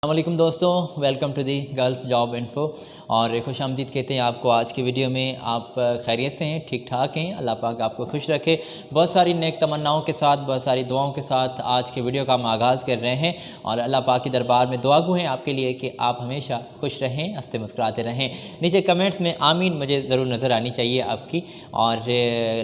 अस्सलामुअलैकुम दोस्तों, welcome to the Gulf job info. और खुशामदीद कहते हैं आपको आज की वीडियो में। आप खैरियत से हैं, ठीक ठाक हैं, अल्लाह पाक आपको खुश रखे। बहुत सारी नेक तमन्नाओं के साथ, बहुत सारी दुआओं के साथ आज के वीडियो का हम आगाज़ कर रहे हैं और अल्लाह पाक के दरबार में दुआ गो हैं आपके लिए कि आप हमेशा खुश रहें, हंसते मुस्कुराते रहें। नीचे कमेंट्स में आमीन मुझे ज़रूर नज़र आनी चाहिए आपकी, और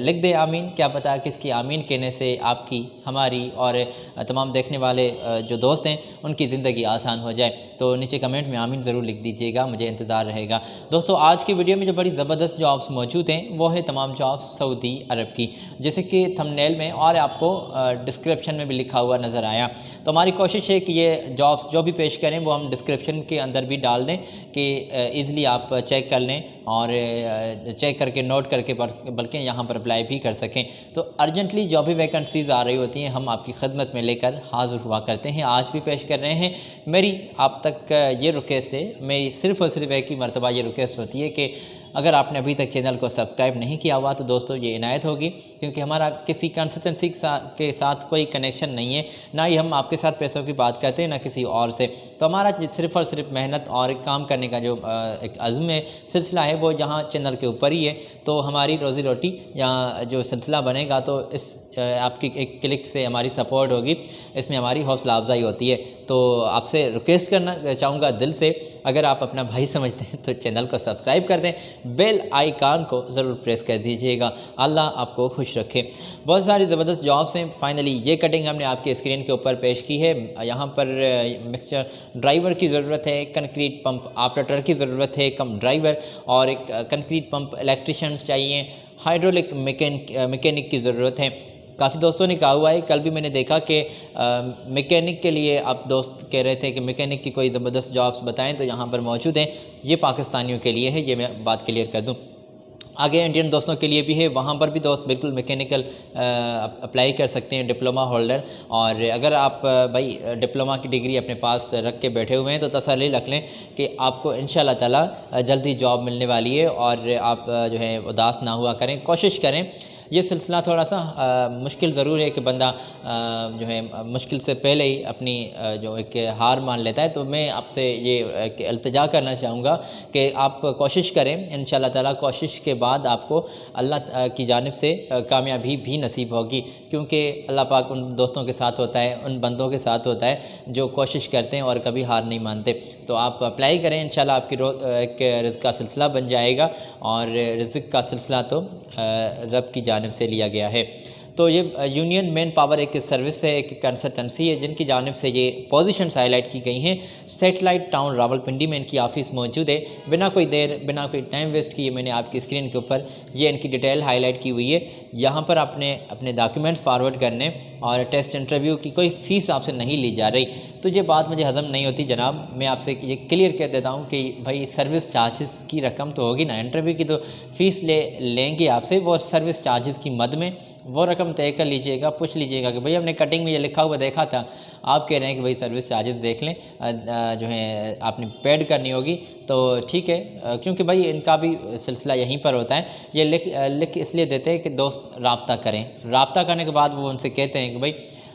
लिख दे आमीन। क्या पता किसकी आमीन कहने से आपकी, हमारी और तमाम देखने वाले जो दोस्त हैं उनकी ज़िंदगी आसान हो जाए। तो नीचे कमेंट में आमीन ज़रूर लिख दीजिएगा, मुझे इंतज़ार रहेगा। दोस्तों आज की वीडियो में जो बड़ी ज़बरदस्त जॉब्स मौजूद हैं वो है तमाम जॉब्स सऊदी अरब की, जैसे कि थंबनेल में और आपको डिस्क्रिप्शन में भी लिखा हुआ नज़र आया। तो हमारी कोशिश है कि ये जॉब्स जो भी पेश करें वो हम डिस्क्रिप्शन के अंदर भी डाल दें कि ईज़िली आप चेक कर लें और चेक करके नोट करके बल्कि यहाँ पर अप्लाई भी कर सकें। तो अर्जेंटली जो भी वैकेंसीज़ आ रही होती हैं हम आपकी खिदमत में लेकर हाज़िर हुआ करते हैं, आज भी पेश कर रहे हैं। मेरी आप तक ये रिक्वेस्ट है, मेरी सिर्फ़ और सिर्फ एक ही मरतबा ये रिक्वेस्ट होती है कि अगर आपने अभी तक चैनल को सब्सक्राइब नहीं किया हुआ तो दोस्तों ये इनायत होगी, क्योंकि हमारा किसी कंसल्टेंसी के साथ कोई कनेक्शन नहीं है, ना ही हम आपके साथ पैसों की बात करते हैं ना किसी और से। तो हमारा सिर्फ़ और सिर्फ मेहनत और काम करने का जो एक अज़्म है, सिलसिला है, वो यहाँ चैनल के ऊपर ही है। तो हमारी रोज़ी रोटी यहाँ जो सिलसिला बनेगा तो इस आपकी एक क्लिक से हमारी सपोर्ट होगी, इसमें हमारी हौसला अफजाई होती है। तो आपसे रिक्वेस्ट करना चाहूँगा दिल से, अगर आप अपना भाई समझते हैं तो चैनल को सब्सक्राइब कर दें, बेल आइकन को ज़रूर प्रेस कर दीजिएगा। अल्लाह आपको खुश रखे। बहुत सारी ज़बरदस्त जॉब्स हैं। फाइनली ये कटिंग हमने आपके स्क्रीन के ऊपर पेश की है। यहाँ पर मिक्सचर ड्राइवर की ज़रूरत है, कंक्रीट पंप ऑपरेटर की ज़रूरत है, कम ड्राइवर, और एक कंक्रीट पंप इलेक्ट्रिशियंस चाहिए, हाइड्रोलिक मैकेनिक की ज़रूरत है। काफ़ी दोस्तों ने कहा हुआ है, कल भी मैंने देखा कि मैकेनिक के लिए आप दोस्त कह रहे थे कि मैकेनिक की कोई ज़बरदस्त जॉब्स बताएं, तो यहाँ पर मौजूद हैं। ये पाकिस्तानियों के लिए है, ये मैं बात क्लियर कर दूँ। आगे इंडियन दोस्तों के लिए भी है, वहाँ पर भी दोस्त बिल्कुल मैकेनिकल अप्लाई कर सकते हैं, डिप्लोमा होल्डर। और अगर आप भाई डिप्लोमा की डिग्री अपने पास रख के बैठे हुए हैं तो तसल्ली रख लें कि आपको इंशाल्लाह ताला जल्दी जॉब मिलने वाली है, और आप जो है उदास ना हुआ करें, कोशिश करें। ये सिलसिला थोड़ा सा मुश्किल ज़रूर है कि बंदा जो है मुश्किल से पहले ही अपनी जो एक हार मान लेता है। तो मैं आपसे ये एक इल्तिजा करना चाहूँगा कि आप कोशिश करें, इंशाल्लाह ताला कोशिश के बाद आपको अल्लाह की जानिब से कामयाबी भी नसीब होगी, क्योंकि अल्लाह पाक उन दोस्तों के साथ होता है, उन बंदों के साथ होता है जो कोशिश करते हैं और कभी हार नहीं मानते। तो आप अप्लाई करें, इंशाल्लाह आपकी एक रिज़्क़ का सिलसिला बन जाएगा, और रिज़्क़ का सिलसिला तो रब की जानिब से लिया गया है। तो ये यूनियन मैन पावर एक सर्विस है, एक कंसल्टेंसी है, जिनकी जानिब से ये पोजीशंस हाईलाइट की गई हैं। सेटेलाइट टाउन रावलपिंडी में इनकी ऑफ़िस मौजूद है। बिना कोई देर, बिना कोई टाइम वेस्ट किए मैंने आपकी स्क्रीन के ऊपर ये इनकी डिटेल हाईलाइट की हुई है। यहाँ पर आपने अपने डॉक्यूमेंट फॉरवर्ड करने और टेस्ट इंटरव्यू की कोई फ़ीस आपसे नहीं ली जा रही। तो ये बात मुझे हज़म नहीं होती जनाब, मैं आपसे ये क्लियर कह देता हूँ कि भाई सर्विस चार्जेस की रकम तो होगी ना, इंटरव्यू की तो फ़ीस लेंगे आपसे, वो सर्विस चार्जेस की मद में वो रकम तय कर लीजिएगा। पूछ लीजिएगा कि भाई हमने कटिंग में ये लिखा हुआ देखा था, आप कह रहे हैं कि भाई सर्विस चार्जेस देख लें, जो है आपने पेड करनी होगी, तो ठीक है, क्योंकि भाई इनका भी सिलसिला यहीं पर होता है। ये लिख इसलिए देते हैं कि दोस्त रब्ता करें, रब्ता करने के बाद वो उनसे कहते हैं कि भाई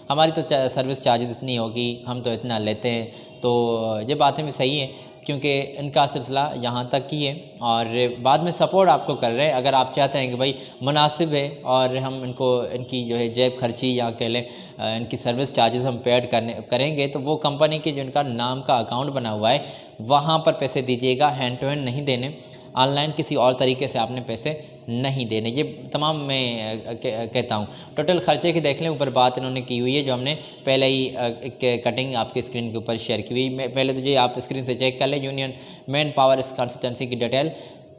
हमारी तो सर्विस चार्जेस इतनी होगी, हम तो इतना लेते हैं। तो ये बातें भी सही हैं, क्योंकि इनका सिलसिला यहाँ तक ही है, और बाद में सपोर्ट आपको कर रहे हैं। अगर आप चाहते हैं कि भाई मुनासिब है और हम इनकी जो है जेब खर्ची या कह लें इनकी सर्विस चार्जेस हम पेड करेंगे, तो वो कंपनी के जो इनका नाम का अकाउंट बना हुआ है वहाँ पर पैसे दीजिएगा, हैंड टू हैंड नहीं देने, ऑनलाइन किसी और तरीके से आपने पैसे नहीं देने। ये तमाम मैं कहता हूँ। टोटल खर्चे की देख लें, ऊपर बात इन्होंने की हुई है जो हमने पहले ही एक कटिंग आपके स्क्रीन के ऊपर शेयर की हुई। मैं पहले तो ये आप स्क्रीन से चेक कर लें यूनियन मैन पावर कंसल्टेंसी की डिटेल,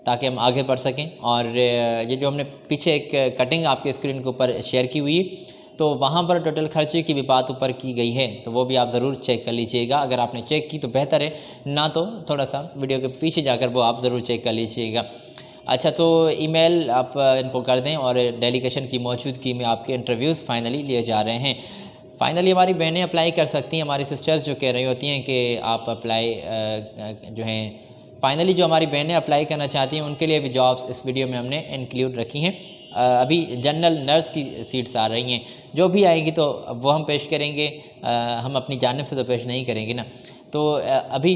ताकि हम आगे बढ़ सकें। और ये जो हमने पीछे एक कटिंग आपके स्क्रीन के ऊपर शेयर की हुई है, तो वहाँ पर टोटल खर्चे की भी बात ऊपर की गई है, तो वो भी आप ज़रूर चेक कर लीजिएगा। अगर आपने चेक की तो बेहतर है, ना तो थोड़ा सा वीडियो के पीछे जाकर वो आप ज़रूर चेक कर लीजिएगा। अच्छा, तो ईमेल आप इनको कर दें, और डेलीगेशन की मौजूदगी में आपके इंटरव्यूज़ फाइनली लिए जा रहे हैं। फाइनली हमारी बहनें अप्लाई कर सकती हैं, हमारी सिस्टर्स जो कह रही होती हैं कि आप अप्लाई जो हैं, फाइनली जो हमारी बहनें अप्लाई करना चाहती हैं उनके लिए भी जॉब्स इस वीडियो में हमने इंक्लूड रखी हैं। अभी जनरल नर्स की सीट्स आ रही हैं, जो भी आएंगी तो वो हम पेश करेंगे, हम अपनी जानिब से तो पेश नहीं करेंगे ना। तो अभी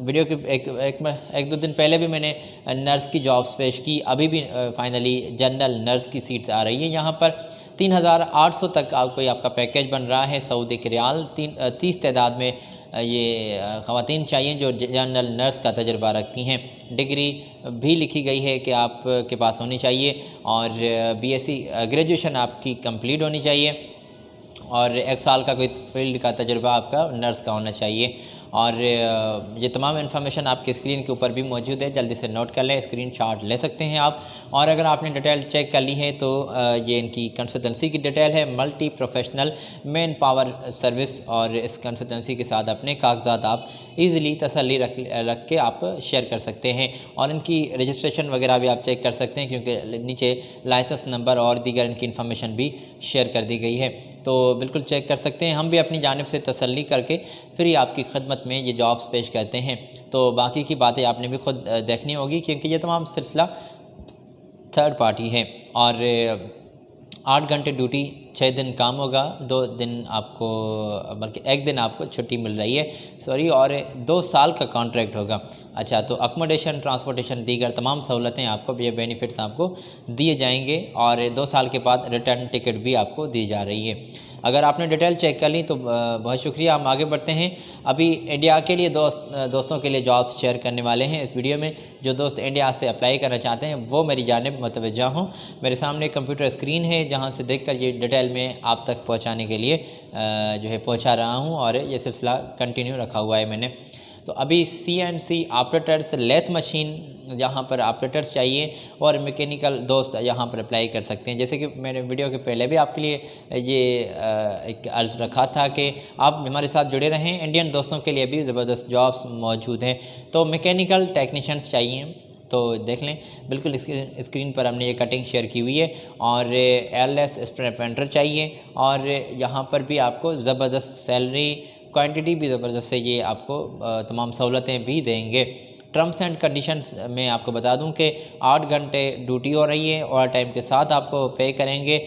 वीडियो के एक दो दिन पहले भी मैंने नर्स की जॉब्स पेश की, अभी भी फाइनली जनरल नर्स की सीट्स आ रही है। यहाँ पर 3800 तक कोई आपका पैकेज बन रहा है सऊदी के रियाल। 30 तादाद में ये ख़वातीन चाहिए जो जनरल नर्स का तजुर्बा रखती हैं। डिग्री भी लिखी गई है कि आप के पास होनी चाहिए और बीएससी ग्रेजुएशन आपकी कंप्लीट होनी चाहिए और 1 साल का कोई फील्ड का तजुर्बा आपका नर्स का होना चाहिए। और ये तमाम इन्फॉर्मेशन आपकी स्क्रीन के ऊपर भी मौजूद है, जल्दी से नोट कर लें, स्क्रीनशॉट ले सकते हैं आप। और अगर आपने डिटेल चेक कर ली है तो ये इनकी कंसल्टेंसी की डिटेल है, multi professional man power service. और इस कंसल्टेंसी के साथ अपने कागजात आप ईज़िली तसल्ली रख के आप शेयर कर सकते हैं। और इनकी रजिस्ट्रेशन वगैरह भी आप चेक कर सकते हैं क्योंकि नीचे लाइसेंस नंबर और दीगर इनकी इन्फॉर्मेशन भी शेयर कर दी गई है, तो बिल्कुल चेक कर सकते हैं। हम भी अपनी जानिब से तसल्ली करके फ्री आपकी खिदमत में ये जॉब्स पेश करते हैं। तो बाकी की बातें आपने भी खुद देखनी होगी क्योंकि ये तमाम सिलसिला थर्ड पार्टी है। और 8 घंटे ड्यूटी, 6 दिन काम होगा, 2 दिन आपको बल्कि 1 दिन आपको छुट्टी मिल रही है सॉरी, और 2 साल का कॉन्ट्रैक्ट होगा। अच्छा, तो अकोमोडेशन, ट्रांसपोर्टेशन, दीगर तमाम सहूलतें आपको, ये बेनिफिट्स आपको दिए जाएंगे और 2 साल के बाद रिटर्न टिकट भी आपको दी जा रही है। अगर आपने डिटेल चेक कर ली तो बहुत शुक्रिया। हम आगे बढ़ते हैं। अभी इंडिया के लिए दोस्तों के लिए जॉब्स शेयर करने वाले हैं इस वीडियो में। जो दोस्त इंडिया से अप्लाई करना चाहते हैं वो मेरी जानिब मुतवज्जा हों। मेरे सामने कंप्यूटर स्क्रीन है जहां से देखकर ये डिटेल में आप तक पहुंचाने के लिए जो है पहुंचा रहा हूं और ये सिलसिला कंटिन्यू रखा हुआ है मैंने। तो अभी CNC ऑपरेटर्स, लेथ मशीन यहाँ पर ऑपरेटर्स चाहिए और मैकेनिकल दोस्त यहाँ पर अप्लाई कर सकते हैं। जैसे कि मैंने वीडियो के पहले भी आपके लिए ये एक अर्ज़ रखा था कि आप हमारे साथ जुड़े रहें। इंडियन दोस्तों के लिए भी ज़बरदस्त जॉब्स मौजूद हैं। तो मैकेनिकल टेक्नीशियंस चाहिए, तो देख लें, बिल्कुल स्क्रीन पर हमने ये कटिंग शेयर की हुई है। और एयरलेस पेंटर चाहिए और यहाँ पर भी आपको ज़बरदस्त सैलरी, क्वांटिटी भी ज़बरदस्त है, ये आपको तमाम सहूलतें भी देंगे। टर्म्स एंड कंडीशंस में आपको बता दूं कि 8 घंटे ड्यूटी हो रही है और टाइम के साथ आपको पे करेंगे।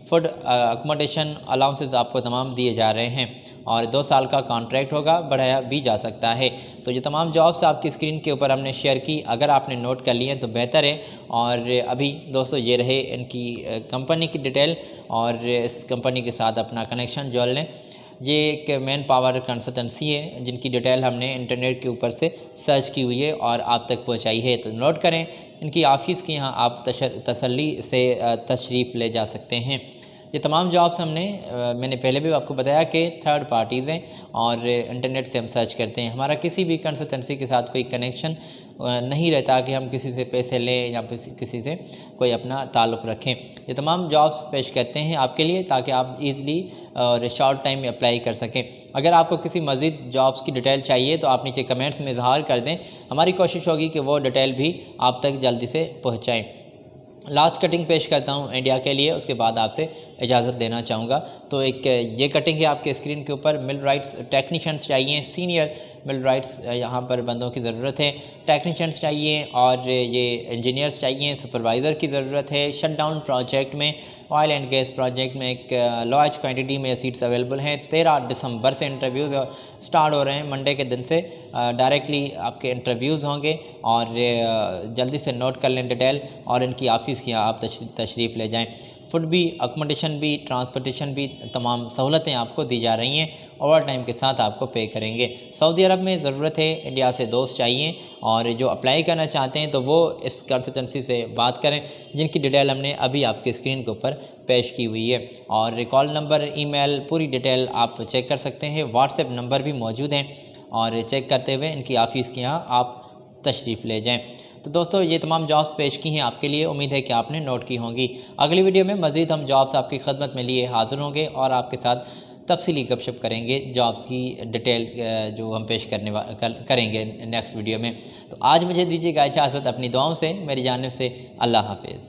फूड, अकोमोडेशन, अलाउंसेस आपको तमाम दिए जा रहे हैं और 2 साल का कॉन्ट्रैक्ट होगा, बढ़ाया भी जा सकता है। तो ये तमाम जॉब्स आपकी स्क्रीन के ऊपर हमने शेयर की, अगर आपने नोट कर लिए तो बेहतर है। और अभी दोस्तों ये रहे इनकी कंपनी की डिटेल और इस कंपनी के साथ अपना कनेक्शन जोड़ लें। ये एक मैन पावर कंसल्टेंसी है जिनकी डिटेल हमने इंटरनेट के ऊपर से सर्च की हुई है और आप तक पहुंचाई है, तो नोट करें। इनकी ऑफ़िस की यहाँ आप तसल्ली से तशरीफ़ ले जा सकते हैं। ये तमाम जॉब्स मैंने पहले भी आपको बताया कि थर्ड पार्टीज़ हैं और इंटरनेट से हम सर्च करते हैं। हमारा किसी भी कंसल्टेंसी के साथ कोई कनेक्शन नहीं रहता कि हम किसी से पैसे लें या किसी से कोई अपना ताल्लुक़ रखें। ये तमाम जॉब्स पेश करते हैं आपके लिए ताकि आप ईज़िली और शॉर्ट टाइम में अप्लाई कर सकें। अगर आपको किसी मज़ीद जॉब्स की डिटेल चाहिए तो आप नीचे कमेंट्स में इज़हार कर दें, हमारी कोशिश होगी कि वो डिटेल भी आप तक जल्दी से पहुँचाएँ। लास्ट कटिंग पेश करता हूँ इंडिया के लिए, उसके बाद आपसे इजाज़त देना चाहूँगा। तो एक ये कटिंग है आपके स्क्रीन के ऊपर। मिलराइट्स टेक्नीशियंस चाहिए, सीनियर मिलराइट्स यहाँ पर बंदों की ज़रूरत है। टेक्नीशियंस चाहिए और ये इंजीनियर्स चाहिए। सुपरवाइज़र की ज़रूरत है। शटडाउन प्रोजेक्ट में, ऑयल एंड गैस प्रोजेक्ट में एक लार्ज क्वांटिटी में सीट्स अवेलेबल हैं। 13 दिसंबर से इंटरव्यूज़ स्टार्ट हो रहे हैं। मंडे के दिन से डायरेक्टली आपके इंटरव्यूज़ होंगे और जल्दी से नोट कर लें डिटेल और इनकी ऑफ़िस की आप तशरीफ़ ले जाएँ। फूड भी, अकोमोडेशन भी, ट्रांसपोर्टेशन भी, तमाम सहूलतें आपको दी जा रही हैं। ओवर टाइम के साथ आपको पे करेंगे। सऊदी अरब में ज़रूरत है, इंडिया से दोस्त चाहिए और जो अप्लाई करना चाहते हैं तो वो इस कंसल्टेंसी से बात करें जिनकी डिटेल हमने अभी आपके स्क्रीन के ऊपर पेश की हुई है। और कॉल नंबर, ईमेल, पूरी डिटेल आप चेक कर सकते हैं। व्हाट्सएप नंबर भी मौजूद हैं और चेक करते हुए इनकी ऑफ़िस के यहाँ आप तशरीफ़ ले जाएँ। तो दोस्तों ये तमाम जॉब्स पेश की हैं आपके लिए, उम्मीद है कि आपने नोट की होंगी। अगली वीडियो में मज़ीद हम जॉब्स आपकी खिदमत में लिए हाज़िर होंगे और आपके साथ तफसीली गपशप करेंगे जॉब्स की डिटेल जो हम पेश करेंगे नेक्स्ट वीडियो में। तो आज मुझे दीजिएगा इजाज़त अपनी दुआओं से, मेरी जानिब से अल्लाह हाफ़िज़।